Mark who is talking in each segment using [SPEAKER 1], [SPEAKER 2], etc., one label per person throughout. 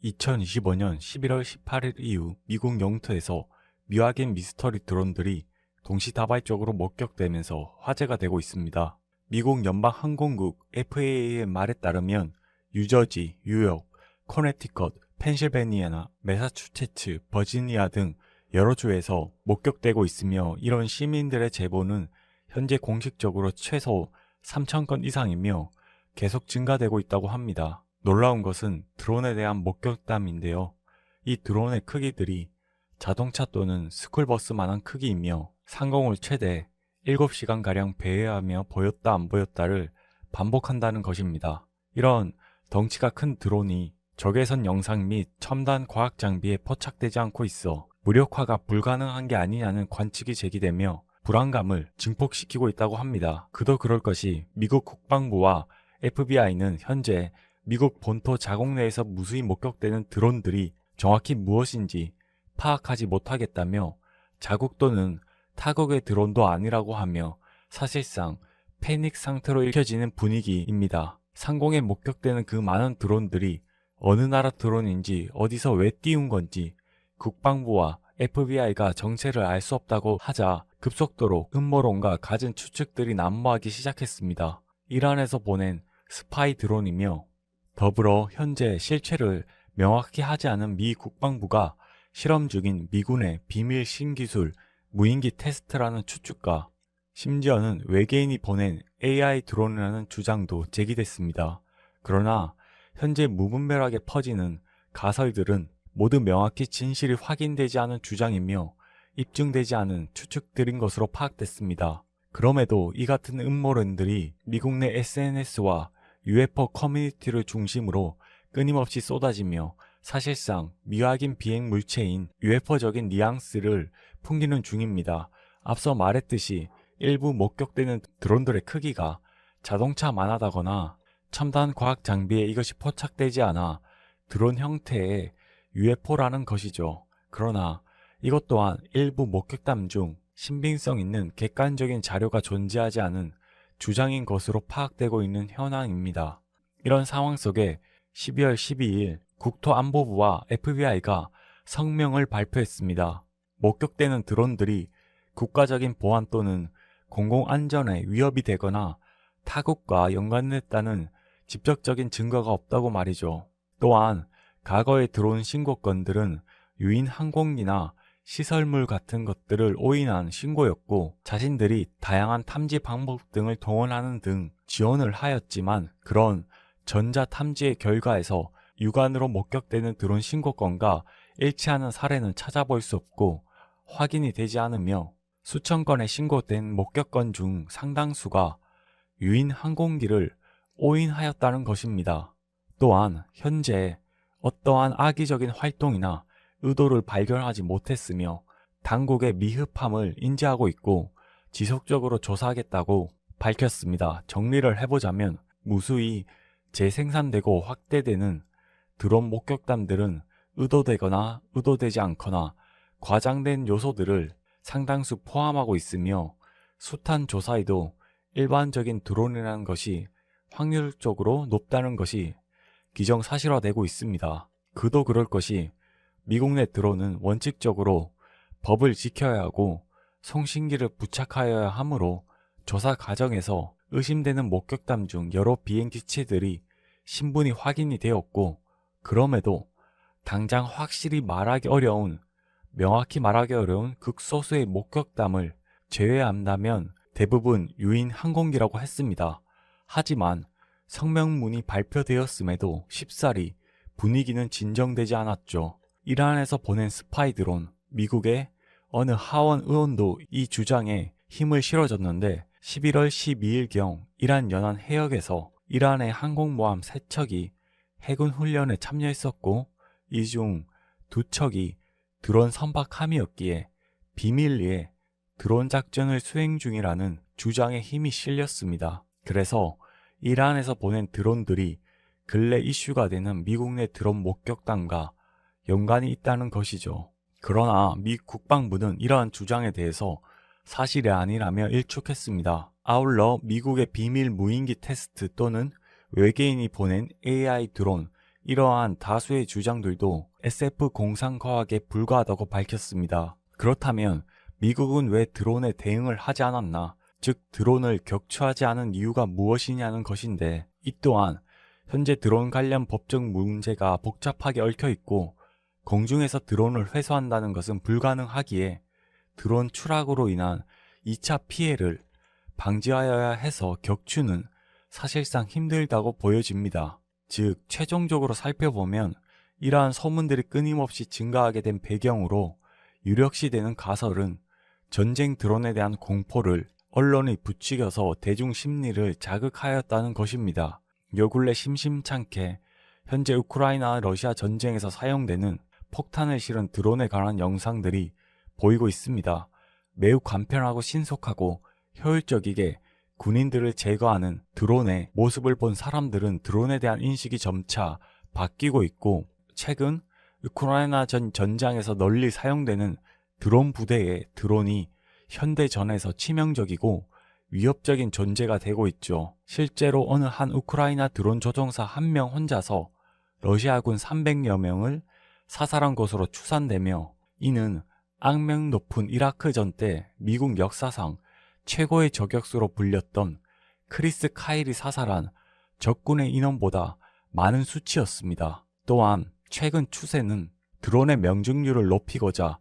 [SPEAKER 1] 2025년 11월 18일 이후 미국 영토에서 미확인 미스터리 드론들이 동시다발적으로 목격되면서 화제가 되고 있습니다. 미국 연방항공국 FAA의 말에 따르면 뉴저지, 뉴욕, 코네티컷, 펜실베니아나, 매사추세츠, 버지니아 등 여러 주에서 목격되고 있으며 이런 시민들의 제보는 현재 공식적으로 최소 3,000건 이상이며 계속 증가되고 있다고 합니다. 놀라운 것은 드론에 대한 목격담인데요. 이 드론의 크기들이 자동차 또는 스쿨버스만한 크기이며 상공을 최대 7시간가량 배회하며 보였다 안 보였다를 반복한다는 것입니다. 이런 덩치가 큰 드론이 적외선 영상 및 첨단 과학 장비에 포착되지 않고 있어 무력화가 불가능한 게 아니냐는 관측이 제기되며 불안감을 증폭시키고 있다고 합니다. 그도 그럴 것이 미국 국방부와 FBI는 현재 미국 본토 자국 내에서 무수히 목격되는 드론들이 정확히 무엇인지 파악하지 못하겠다며 자국 또는 타국의 드론도 아니라고 하며 사실상 패닉 상태로 읽혀지는 분위기입니다. 상공에 목격되는 그 많은 드론들이 어느 나라 드론인지 어디서 왜 띄운 건지 국방부와 FBI가 정체를 알 수 없다고 하자 급속도로 음모론과 갖은 추측들이 난무하기 시작했습니다. 이란에서 보낸 스파이 드론이며 더불어 현재 실체를 명확히 하지 않은 미 국방부가 실험 중인 미군의 비밀 신기술 무인기 테스트라는 추측과 심지어는 외계인이 보낸 AI 드론이라는 주장도 제기됐습니다. 그러나 현재 무분별하게 퍼지는 가설들은 모두 명확히 진실이 확인되지 않은 주장이며 입증되지 않은 추측들인 것으로 파악됐습니다. 그럼에도 이 같은 음모론들이 미국 내 SNS와 UFO 커뮤니티를 중심으로 끊임없이 쏟아지며 사실상 미확인 비행 물체인 UFO적인 뉘앙스를 풍기는 중입니다. 앞서 말했듯이 일부 목격되는 드론들의 크기가 자동차만 하다거나 첨단 과학 장비에 이것이 포착되지 않아 드론 형태의 UFO라는 것이죠. 그러나 이것 또한 일부 목격담 중 신빙성 있는 객관적인 자료가 존재하지 않은 주장인 것으로 파악되고 있는 현황입니다. 이런 상황 속에 12월 12일 국토안보부와 FBI가 성명을 발표했습니다. 목격되는 드론들이 국가적인 보안 또는 공공안전에 위협이 되거나 타국과 연관됐다는 직접적인 증거가 없다고 말이죠. 또한 과거의 드론 신고 건들은 유인 항공기나 시설물 같은 것들을 오인한 신고였고 자신들이 다양한 탐지 방법 등을 동원하는 등 지원을 하였지만 그런 전자 탐지의 결과에서 육안으로 목격되는 드론 신고 건과 일치하는 사례는 찾아볼 수 없고 확인이 되지 않으며 수천 건의 신고된 목격 건 중 상당수가 유인 항공기를 오인하였다는 것입니다. 또한 현재 어떠한 악의적인 활동이나 의도를 발견하지 못했으며 당국의 미흡함을 인지하고 있고 지속적으로 조사하겠다고 밝혔습니다. 정리를 해보자면 무수히 재생산되고 확대되는 드론 목격담들은 의도되거나 의도되지 않거나 과장된 요소들을 상당수 포함하고 있으며 숱한 조사에도 일반적인 드론이라는 것이 확률적으로 높다는 것이 기정사실화되고 있습니다. 그도 그럴 것이 미국 내 드론은 원칙적으로 법을 지켜야 하고 송신기를 부착하여야 하므로 조사 과정에서 의심되는 목격담 중 여러 비행 기체들이 신분이 확인이 되었고 그럼에도 당장 확실히 명확히 말하기 어려운 극소수의 목격담을 제외한다면 대부분 유인 항공기라고 했습니다. 하지만 성명문이 발표되었음에도 쉽사리 분위기는 진정되지 않았죠. 이란에서 보낸 스파이 드론, 미국의 어느 하원 의원도 이 주장에 힘을 실어줬는데 11월 12일경 이란 연안 해역에서 이란의 항공모함 3척이 해군 훈련에 참여했었고 이 중 2척이 드론 선박함이었기에 비밀리에 드론 작전을 수행 중이라는 주장에 힘이 실렸습니다. 그래서 이란에서 보낸 드론들이 근래 이슈가 되는 미국 내 드론 목격담과 연관이 있다는 것이죠. 그러나 미 국방부는 이러한 주장에 대해서 사실이 아니라며 일축했습니다. 아울러 미국의 비밀 무인기 테스트 또는 외계인이 보낸 AI 드론 이러한 다수의 주장들도 SF 공상과학에 불과하다고 밝혔습니다. 그렇다면 미국은 왜 드론에 대응을 하지 않았나? 즉 드론을 격추하지 않은 이유가 무엇이냐는 것인데, 이 또한 현재 드론 관련 법적 문제가 복잡하게 얽혀 있고 공중에서 드론을 회수한다는 것은 불가능하기에 드론 추락으로 인한 2차 피해를 방지하여야 해서 격추는 사실상 힘들다고 보여집니다. 즉 최종적으로 살펴보면 이러한 소문들이 끊임없이 증가하게 된 배경으로 유력시되는 가설은 전쟁 드론에 대한 공포를 언론이 부추겨서 대중 심리를 자극하였다는 것입니다. 요 근래 심심찮게 현재 우크라이나 러시아 전쟁에서 사용되는 폭탄을 실은 드론에 관한 영상들이 보이고 있습니다. 매우 간편하고 신속하고 효율적이게 군인들을 제거하는 드론의 모습을 본 사람들은 드론에 대한 인식이 점차 바뀌고 있고, 최근 우크라이나 전장에서 널리 사용되는 드론 부대의 드론이 현대전에서 치명적이고 위협적인 존재가 되고 있죠. 실제로 어느 한 우크라이나 드론 조종사 한 명 혼자서 러시아군 300여 명을 사살한 것으로 추산되며, 이는 악명 높은 이라크전 때 미국 역사상 최고의 저격수로 불렸던 크리스 카일이 사살한 적군의 인원보다 많은 수치였습니다. 또한 최근 추세는 드론의 명중률을 높이고자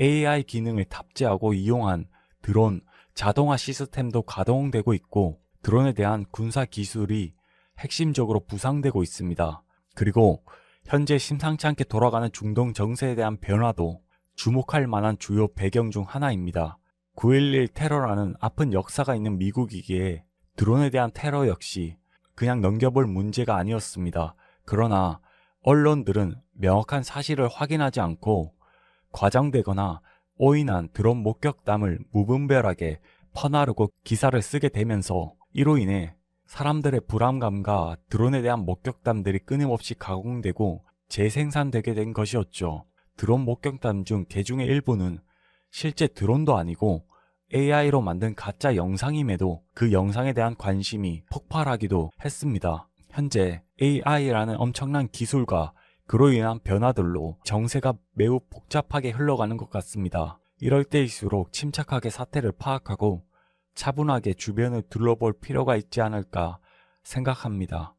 [SPEAKER 1] AI 기능을 탑재하고 이용한 드론 자동화 시스템도 가동되고 있고, 드론에 대한 군사 기술이 핵심적으로 부상되고 있습니다. 그리고 현재 심상치 않게 돌아가는 중동 정세에 대한 변화도 주목할 만한 주요 배경 중 하나입니다. 9.11 테러라는 아픈 역사가 있는 미국이기에 드론에 대한 테러 역시 그냥 넘겨볼 문제가 아니었습니다. 그러나 언론들은 명확한 사실을 확인하지 않고 과장되거나 오인한 드론 목격담을 무분별하게 퍼나르고 기사를 쓰게 되면서, 이로 인해 사람들의 불안감과 드론에 대한 목격담들이 끊임없이 가공되고 재생산되게 된 것이었죠. 드론 목격담 중 개중의 일부는 실제 드론도 아니고 AI로 만든 가짜 영상임에도 그 영상에 대한 관심이 폭발하기도 했습니다. 현재 AI라는 엄청난 기술과 그로 인한 변화들로 정세가 매우 복잡하게 흘러가는 것 같습니다. 이럴 때일수록 침착하게 사태를 파악하고 차분하게 주변을 둘러볼 필요가 있지 않을까 생각합니다.